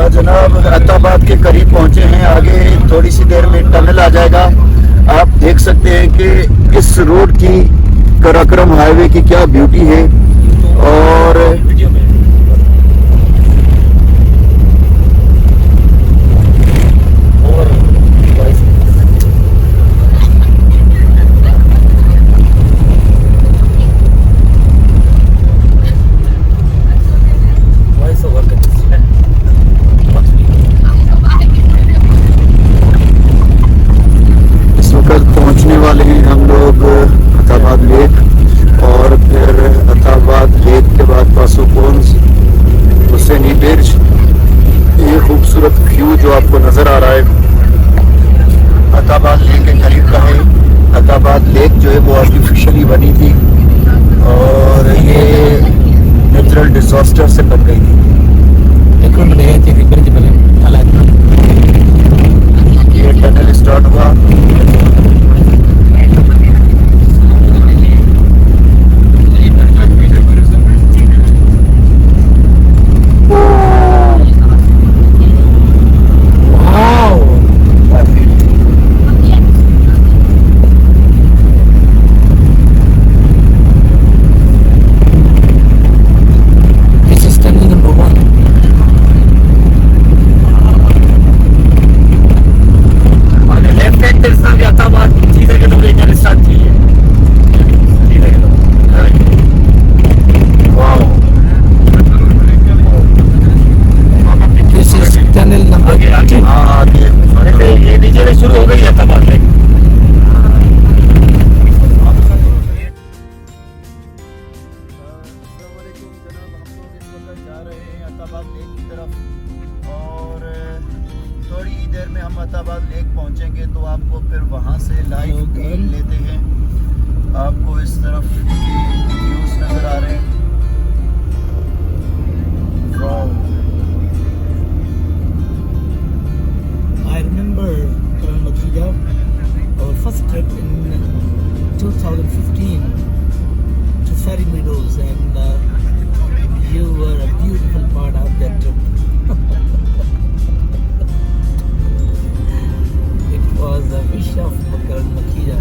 जनाब अहमदाबाद के करीब पहुंचे हैं। आगे थोड़ी सी देर में टनल आ जाएगा। आप देख सकते हैं कि इस रोड की कराक्रम हाईवे की क्या ब्यूटी है। और पहुंचने वाले हैं हम लोग अहमदाबाद लेक, और फिर अहमदाबाद लेक के बाद पासोकोन्स, हुसैनी ब्रिज। ये खूबसूरत व्यू जो आपको नज़र आ रहा है अहमदाबाद लेक के करीब का है। अहमदाबाद लेक जो है वो आर्टिफिशियली बनी थी और ये नेचुरल डिजास्टर से बन गई थी। ये टनल स्टार्ट हुआ। शुरू हो गई है अहमदाबाद लेक। जा रहे हैं अहमदाबाद लेक की तरफ, और थोड़ी ही देर में हम अहमदाबाद लेक पहुंचेंगे तो आपको फिर वहां से लाइव फील लेते हैं। आपको इस तरफ व्यूज नजर आ रहे हैं। I remember Makida, our first trip in 2015 to Ferry Meadows, and you were a beautiful part of that trip. It was a wish of Makida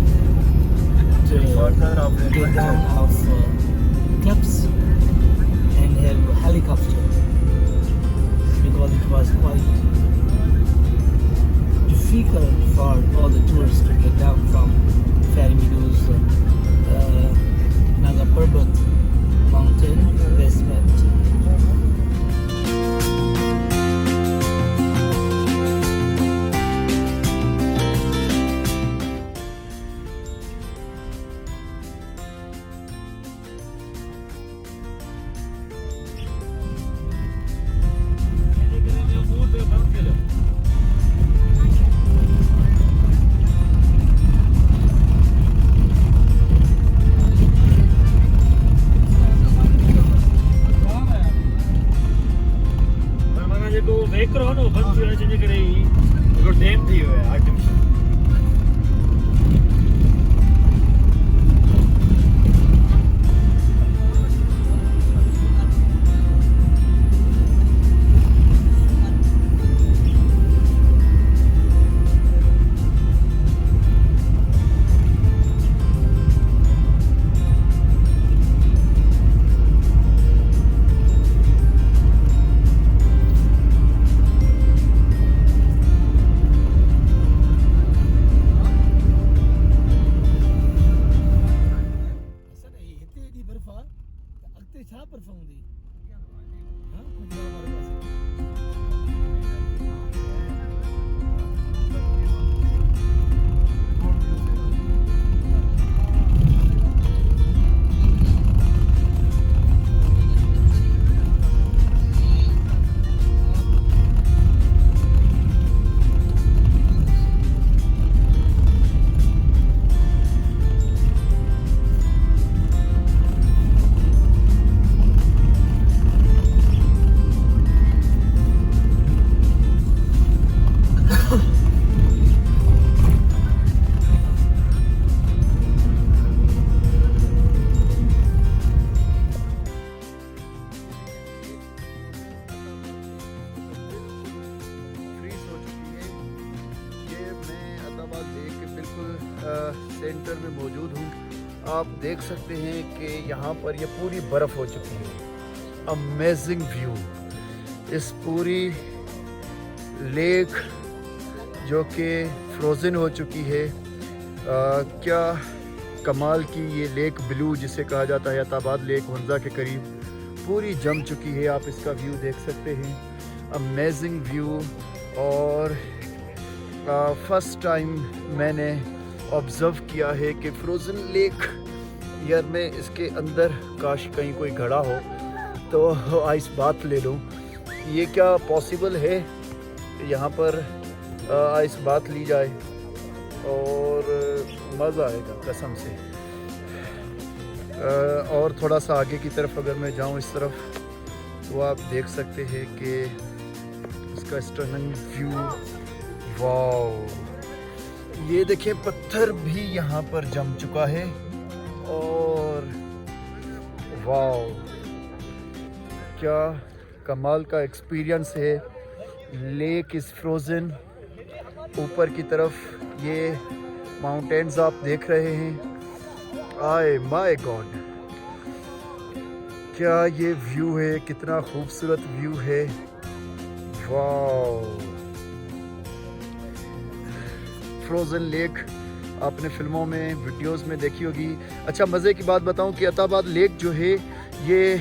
to get down off cliffs and have a helicopter, because it was quite difficult for all the tourists to get down from Ferry Meadows, Naga Parbat mountain basement. Centre में मौजूद हूँ। आप देख सकते हैं कि यहाँ पर ये पूरी बर्फ़ हो चुकी है। अमेजिंग व्यू, इस पूरी लेक जो कि फ्रोज़न हो चुकी है। क्या कमाल की ये लेक ब्लू जिसे कहा जाता है, अताबाद लेक हुंजा के करीब पूरी जम चुकी है। आप इसका व्यू देख सकते हैं, अमेजिंग व्यू। और फर्स्ट टाइम मैंने ऑब्ज़र्व किया है कि फ्रोज़न लेक यार मैं इसके अंदर काश कहीं कोई खड़ा हो तो आइस बात ले लूँ। ये क्या पॉसिबल है यहाँ पर आइस बात ली जाए और मज़ा आएगा कसम से। और थोड़ा सा आगे की तरफ अगर मैं जाऊँ इस तरफ तो आप देख सकते हैं कि इसका स्टनिंग व्यू। वाओ, ये देखिए पत्थर भी यहाँ पर जम चुका है। और वाओ, क्या कमाल का एक्सपीरियंस है। Lake is frozen. ऊपर की तरफ ये माउंटेन्स आप देख रहे हैं। आए माय गॉड, क्या ये व्यू है, कितना खूबसूरत व्यू है। वाओ, फ्रोज़न लेक आपने फिल्मों में वीडियोस में देखी होगी। अच्छा, मज़े की बात बताऊं कि अताबाद लेक जो है ये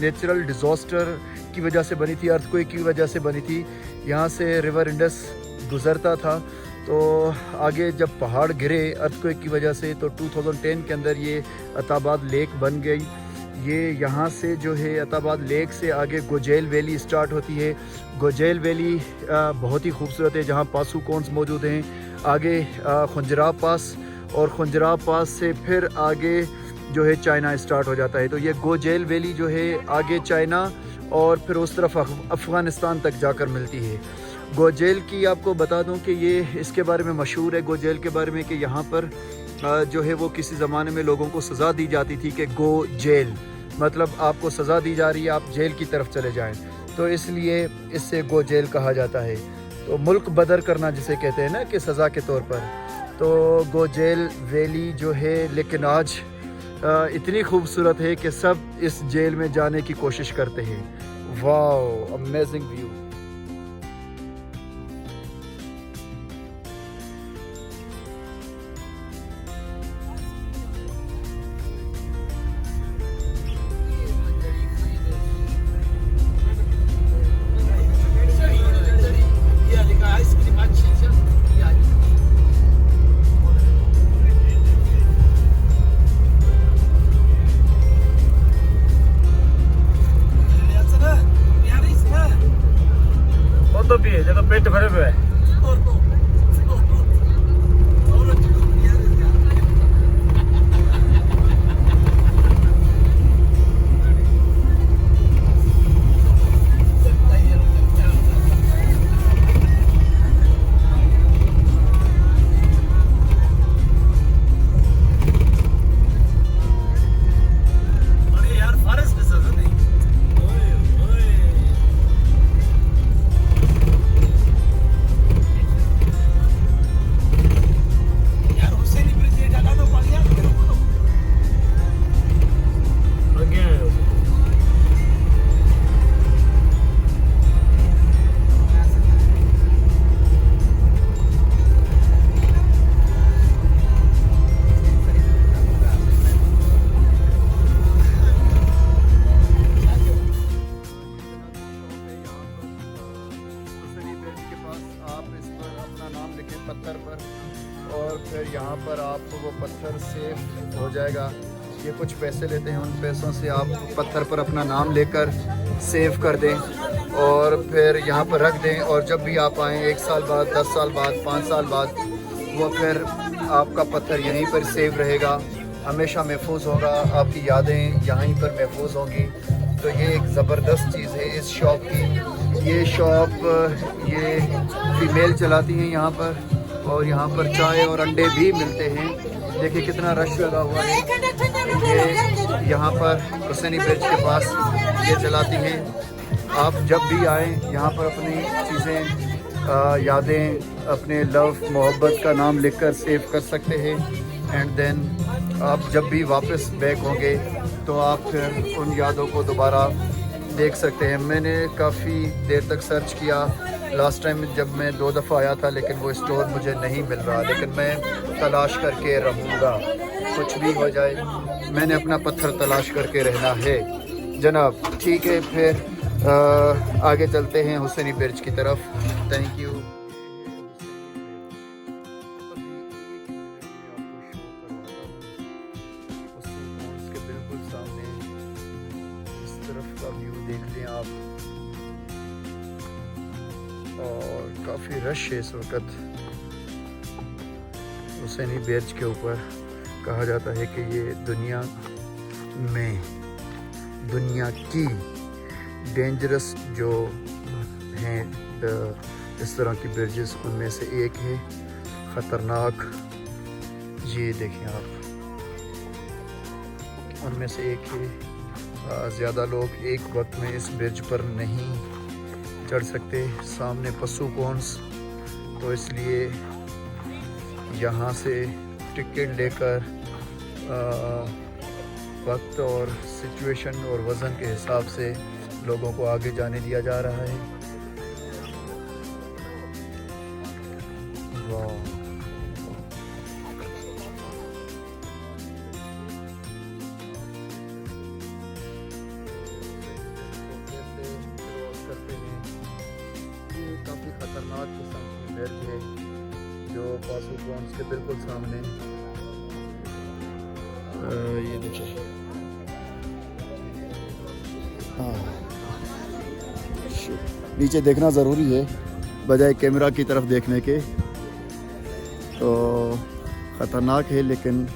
नेचुरल डिज़ास्टर की वजह से बनी थी, अर्थक्वेक की वजह से बनी थी। यहाँ से रिवर इंडस गुज़रता था, तो आगे जब पहाड़ गिरे अर्थक्वेक की वजह से तो 2010 के अंदर ये अताबाद लेक बन गई। ये यहाँ से जो है अताबाद लेक से आगे गोजेल वैली स्टार्ट होती है। गोजेल वैली बहुत ही खूबसूरत है, जहाँ पासू कोन्स मौजूद हैं। आगे खुंजराब पास, और खुंजराब पास से फिर आगे जो है चाइना स्टार्ट हो जाता है। तो ये गोजेल वैली जो है आगे चाइना और फिर उस तरफ अफ़गानिस्तान तक जाकर मिलती है। गोजेल की आपको बता दूं कि ये इसके बारे में मशहूर है, गोजेल के बारे में, कि यहाँ पर जो है वो किसी ज़माने में लोगों को सज़ा दी जाती थी कि गो जेल, मतलब आपको सज़ा दी जा रही है, आप जेल की तरफ चले जाएं, तो इसलिए इससे गो जेल कहा जाता है। तो मुल्क बदर करना जिसे कहते हैं ना कि सज़ा के तौर पर, तो गो जेल वैली जो है लेकिन आज इतनी खूबसूरत है कि सब इस जेल में जाने की कोशिश करते हैं। Wow, amazing view. तो भी है, जगह पेट भरे हुए है। पत्थर पर, और फिर यहाँ पर आपको वो पत्थर सेव हो जाएगा। ये कुछ पैसे लेते हैं, उन पैसों से आप पत्थर पर अपना नाम लेकर सेव कर दें और फिर यहाँ पर रख दें। और जब भी आप आएँ 1 साल बाद, 10 साल बाद, 5 साल बाद, वो फिर आपका पत्थर यहीं पर सेव रहेगा, हमेशा महफूज होगा, आपकी यादें यहीं पर महफूज होंगी। तो ये एक ज़बरदस्त चीज़ है इस शॉप की। ये शॉप ये फीमेल चलाती हैं यहाँ पर, और यहाँ पर चाय और अंडे भी मिलते हैं। देखिए कितना रश लगा हुआ है। ये यहाँ पर हुसैनी ब्रिज के पास ये चलाती हैं। आप जब भी आएँ यहाँ पर अपनी चीज़ें, यादें, अपने लव मोहब्बत का नाम लिखकर सेव कर सकते हैं। एंड देन आप जब भी वापस बैक होंगे तो आप फिर उन यादों को दोबारा देख सकते हैं। मैंने काफ़ी देर तक सर्च किया, लास्ट टाइम जब मैं 2 दफ़ा आया था, लेकिन वो स्टोर मुझे नहीं मिल रहा, लेकिन मैं तलाश करके रहूँगा, कुछ भी हो जाए मैंने अपना पत्थर तलाश करके रहना है जनाब। ठीक है, फिर आगे चलते हैं हुसैनी ब्रिज की तरफ। Thank you. देख लें आप, और काफ़ी रश है इस वक्त हुसैनी ब्रिज के ऊपर। कहा जाता है कि ये दुनिया की डेंजरस जो हैं इस तरह की ब्रिजेस उनमें से एक है, ख़तरनाक। ये देखें आप, उनमें से एक है। ज़्यादा लोग एक वक्त में इस ब्रिज पर नहीं चढ़ सकते, सामने पशुकोंस, तो इसलिए यहाँ से टिकट लेकर वक्त और सिचुएशन और वज़न के हिसाब से लोगों को आगे जाने दिया जा रहा है। वाह, काफ़ी ख़तरनाक किस्म की ब्रिज है जो पशुकोंस के बिल्कुल सामने। ये देखिए, नीचे देखना ज़रूरी है बजाय कैमरा की तरफ देखने के। तो ख़तरनाक है, लेकिन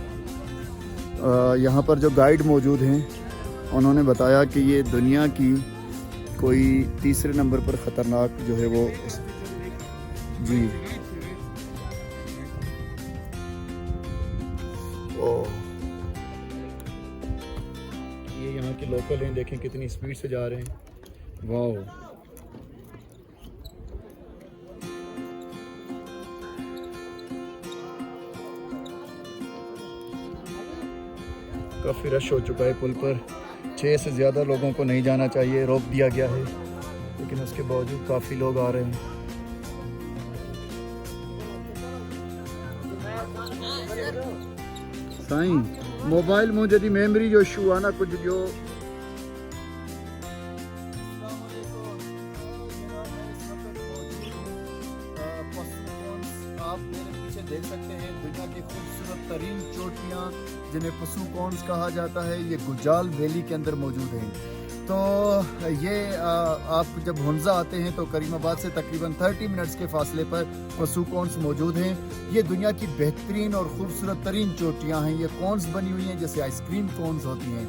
यहाँ पर जो गाइड मौजूद हैं उन्होंने बताया कि ये दुनिया की कोई तीसरे नंबर पर ख़तरनाक जो है वो जी। ओह, ये यहाँ के लोकल हैं, देखें कितनी स्पीड से जा रहे हैं। वाह, काफ़ी रश हो चुका है पुल पर। 6 से ज़्यादा लोगों को नहीं जाना चाहिए, रोक दिया गया है, लेकिन उसके बावजूद काफ़ी लोग आ रहे हैं। साईं मोबाइल में जदी मेमोरी जो इशू आना कुछ जो आप मेरे पीछे देख सकते हैं, दुनिया की खूबसूरत तरीन चोटियाँ जिन्हें पशुकोंस कहा जाता है, ये गुजाल वैली के अंदर मौजूद हैं। तो ये आप जब हुंजा आते हैं तो करीमाबाद से तकरीबन 30 मिनट्स के फासले पर पशुकोंस मौजूद हैं। ये दुनिया की बेहतरीन और ख़ूबसूरत तरीन चोटियाँ हैं। ये कोन्स बनी हुई हैं जैसे आइसक्रीम कोन्स होती हैं।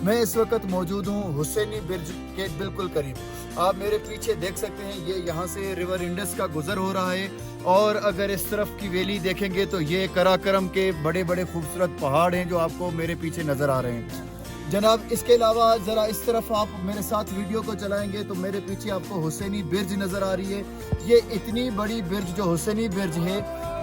मैं इस वक्त मौजूद हूँ हुसैनी ब्रिज के बिल्कुल करीब। आप मेरे पीछे देख सकते हैं, ये यहाँ से रिवर इंडस का गुजर हो रहा है, और अगर इस तरफ की वैली देखेंगे तो ये कराकरम के बड़े बड़े खूबसूरत पहाड़ हैं जो आपको मेरे पीछे नज़र आ रहे हैं जनाब। इसके अलावा ज़रा इस तरफ आप मेरे साथ वीडियो को चलाएंगे तो मेरे पीछे आपको हुसैनी ब्रिज नज़र आ रही है। ये इतनी बड़ी ब्रिज जो हुसैनी ब्रिज है,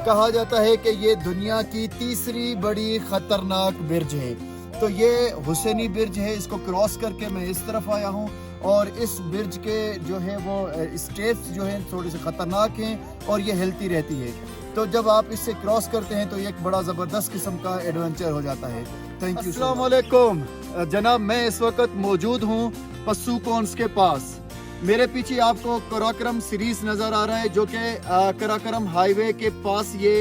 कहा जाता है कि ये दुनिया की तीसरी बड़ी ख़तरनाक ब्रिज है। तो ये हुसैनी ब्रिज है, इसको क्रॉस करके मैं इस तरफ आया हूँ, और इस ब्रिज के जो है वो स्टेप्स जो हैं थोड़े से ख़तरनाक हैं और ये हिलती रहती है। तो जब आप इससे क्रॉस करते हैं तो ये एक बड़ा ज़बरदस्त किस्म का एडवेंचर हो जाता है। Thank you. अस्सलाम वालेकुम जनाब, मैं इस वक्त मौजूद हूँ पशुकोंस के पास। मेरे पीछे आपको कराकरम सीरीज नज़र आ रहा है जो कि कराकरम हाईवे के पास ये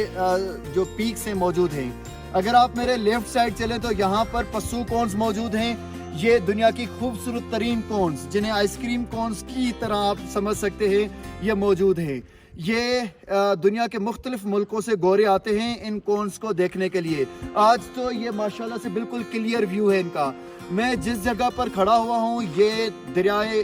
जो पीक्स हैं मौजूद हैं। अगर आप मेरे लेफ्ट साइड चले तो यहाँ पर पशुकोंस मौजूद हैं। ये दुनिया की खूबसूरत तरीन कोन्स जिन्हें आइसक्रीम कोन्स की तरह आप समझ सकते हैं, ये मौजूद है। ये दुनिया के मुख्तलिफ मुल्कों से गोरे आते हैं इन कोन्स को देखने के लिए। आज तो ये माशाल्लाह से बिल्कुल क्लियर व्यू है इनका। मैं जिस जगह पर खड़ा हुआ हूँ ये दरियाए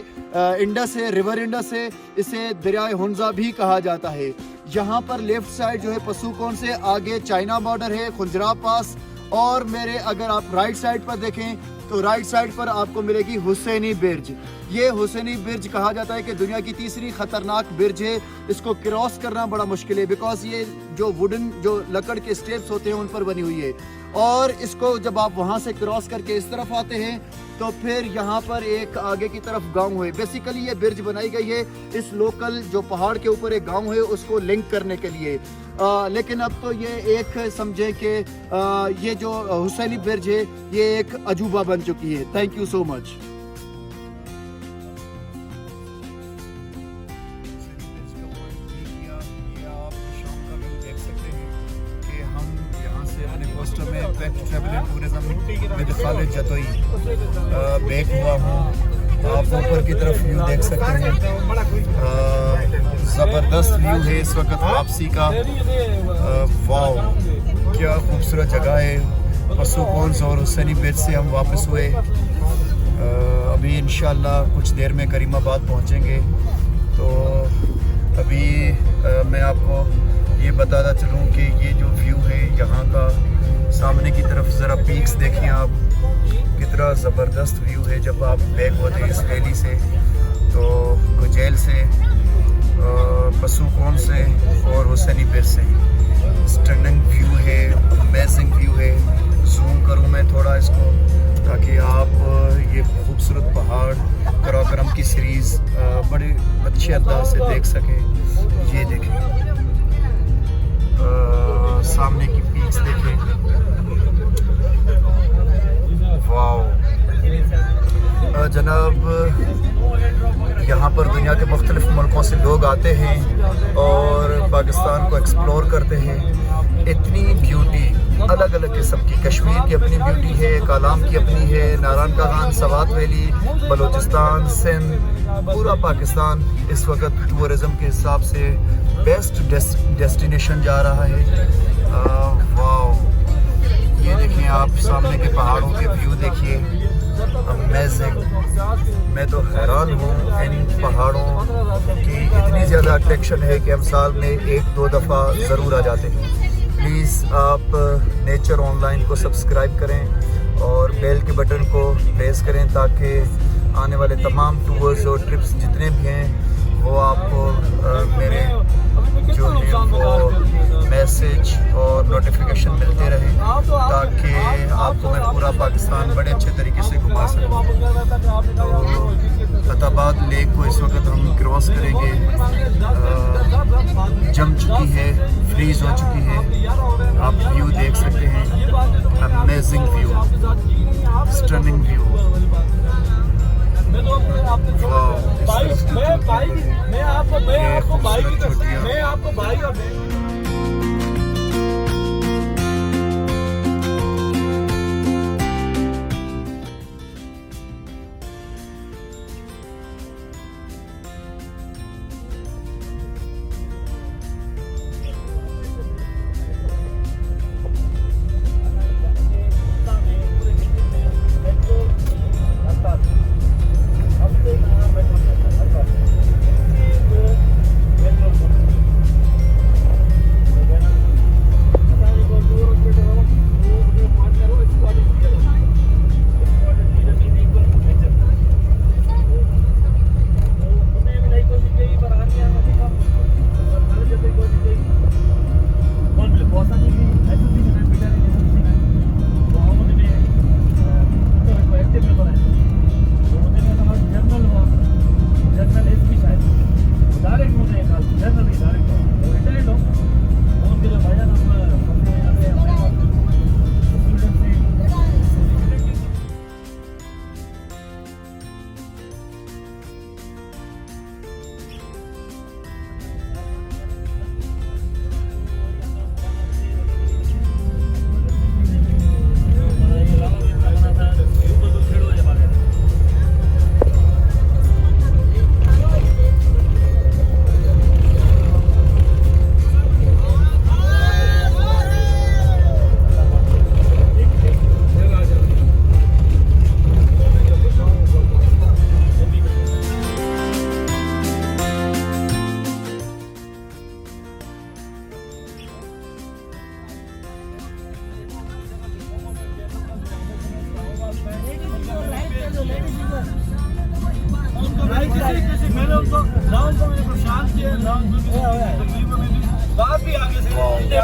इंडस है, रिवर इंडस है, इसे दरियाए हुंजा भी कहा जाता है। यहाँ पर लेफ्ट साइड जो है पशुकोंस से आगे चाइना बॉर्डर है, खुंजरा पास, और मेरे अगर आप राइट साइड पर देखें तो राइट साइड पर आपको मिलेगी हुसैनी ब्रिज। ये हुसैनी ब्रिज कहा जाता है कि दुनिया की तीसरी खतरनाक ब्रिज है। इसको क्रॉस करना बड़ा मुश्किल है बिकॉज ये जो वुडन जो लकड़ के स्टेप्स होते हैं उन पर बनी हुई है। और इसको जब आप वहाँ से क्रॉस करके इस तरफ आते हैं तो फिर यहाँ पर एक आगे की तरफ गांव है। बेसिकली ये ब्रिज बनाई गई है इस लोकल जो पहाड़ के ऊपर एक गांव है उसको लिंक करने के लिए। लेकिन अब तो ये एक समझे कि ये जो हुसैनी ब्रिज है ये एक अजूबा बन चुकी है। Thank you so much. Back हुआ हूँ, आप ऊपर की तरफ व्यू देख सकते हैं। ज़बरदस्त व्यू है इस वक्त वापसी का। वाओ क्या खूबसूरत जगह है। पसुकोंस और हुसैनी ब्रिज से हम वापस हुए। अभी इंशाल्लाह कुछ देर में करीमाबाद पहुँचेंगे। तो अभी मैं आपको ये बताता चलूँ कि ये जो व्यू है यहाँ का, सामने की तरफ ज़रा पीक्स देखिए आप, कितना ज़बरदस्त व्यू है जब आप बैक होते हैं इस वैली से। तो गुजेल से, पसुकोन से और हुसैनी ब्रिज से स्टनिंग व्यू है, अमेजिंग व्यू है। जूम करूँ मैं थोड़ा इसको ताकि आप ये खूबसूरत पहाड़ कराकरम की सीरीज़ बड़े अच्छे अंदाज से देख सकें। ये देखें, सामने की पीक्स देखें। वाओ जनाब, यहाँ पर दुनिया के मुख्तलिफ मुल्कों से लोग आते हैं और पाकिस्तान को एक्सप्लोर करते हैं। इतनी ब्यूटी अलग अलग किस्म की, कश्मीर की अपनी ब्यूटी है, कालाम की अपनी है, नारायण का खान, सवात वैली, बलूचिस्तान, सिंध, पूरा पाकिस्तान इस वक्त टूरिज़म के हिसाब से बेस्ट डेस्टिनेशन जा रहा है। वाओ ये देखिए आप, सामने के पहाड़ों के व्यू देखिए, अमेजिंग। मैं तो हैरान हूँ इन पहाड़ों की इतनी ज़्यादा अट्रैक्शन है कि हम साल में 1-2 दफ़ा ज़रूर आ जाते हैं। प्लीज़ आप नेचर ऑनलाइन को सब्सक्राइब करें और बेल के बटन को प्रेस करें ताकि आने वाले तमाम टूर्स और ट्रिप्स जितने भी हैं वो आपको मेरे जो है वो मैसेज और नोटिफिकेशन मिलते रहे ताकि आपको मैं पूरा पाकिस्तान बड़े अच्छे तरीके से घुमा सकूँ। तो फतेहाबाद लेक को इस वक्त हम क्रॉस करेंगे। जम चुकी है, फ्रीज हो चुकी है। आप व्यू देख सकते हैं, अमेजिंग व्यू, स्टनिंग व्यू। मैं आपको भाई और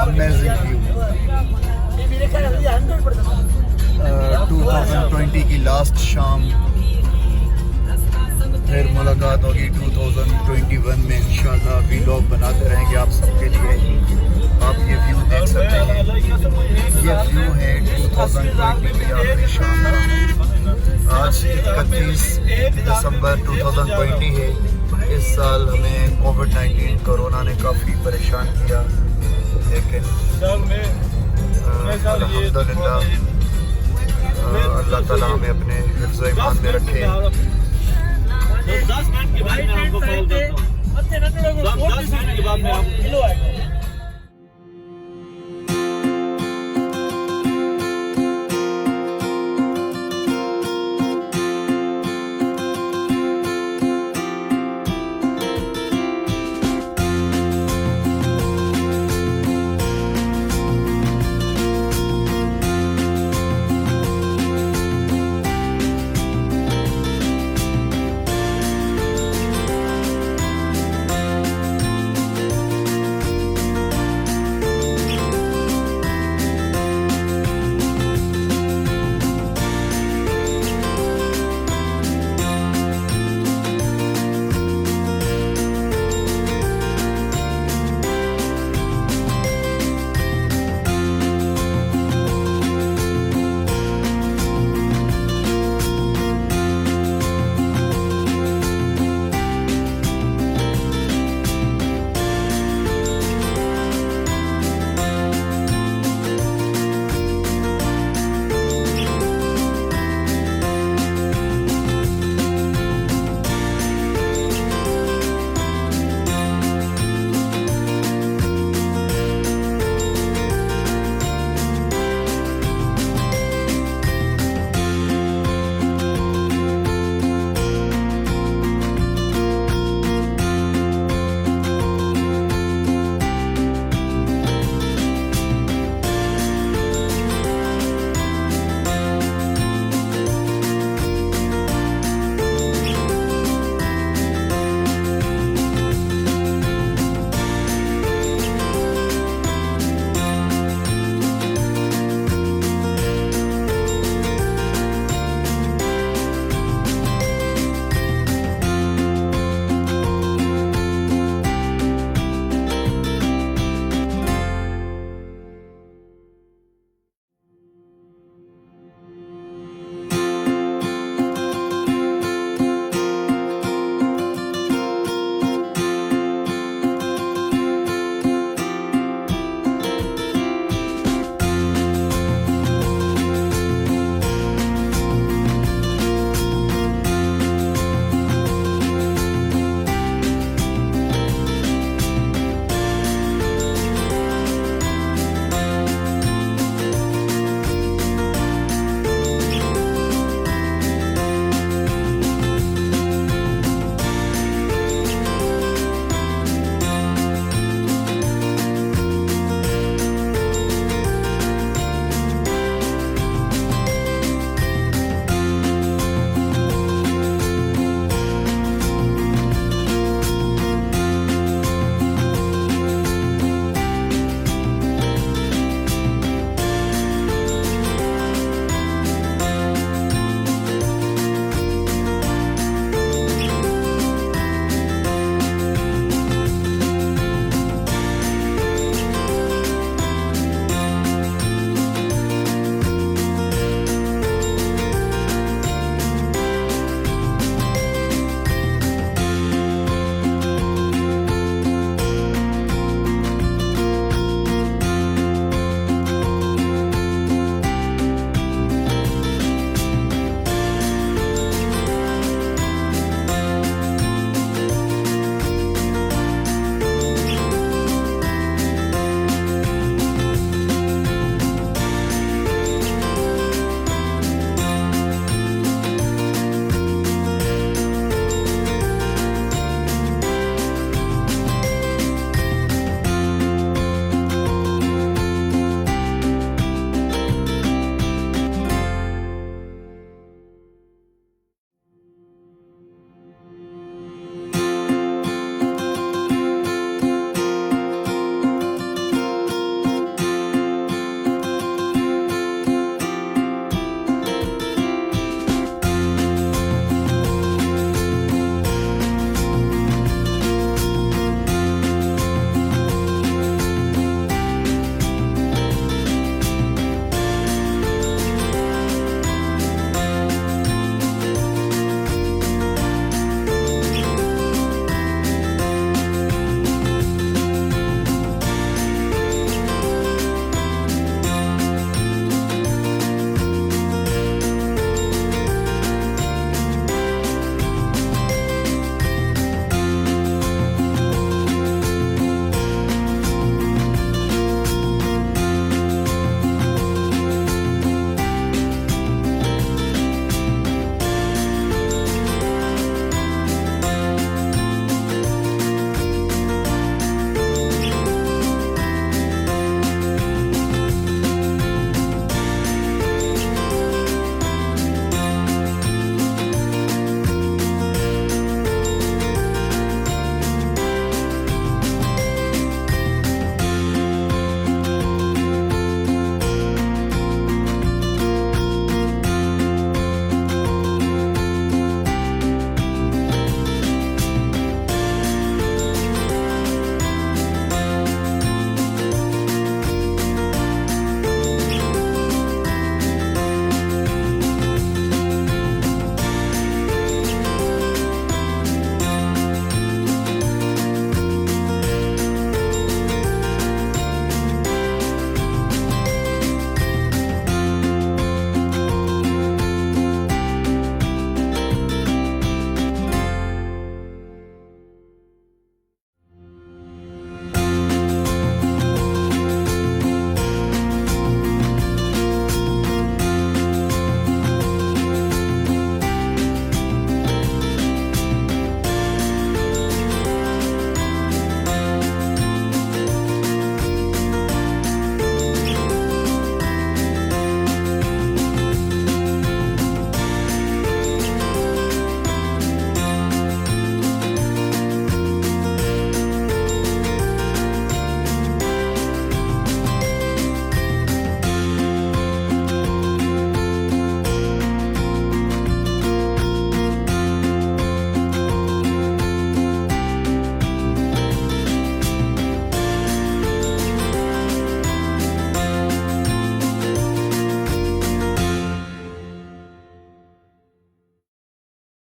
अमेजिंग व्यू। 2020 की लास्ट शाम, फिर मुलाकात होगी 2021 में इंशाल्लाह। वीलॉग बनाते रहेंगे आप सबके लिए। आप ये व्यू देख सकते हैं, ये व्यू है 2020 की आखिरी शाम का। आज 31 दिसंबर 2020 है। इस साल हमें कोविड-19 कोरोना ने काफ़ी परेशान किया, लेकिन अल्हम्दुलिल्लाह अल्लाह ताला हमें अपने हिफ्ज़ ईमान में रखे। 10 मिनट के बाद मैं आपको कॉल करता हूँ। 10 मिनट के बाद मैं आपको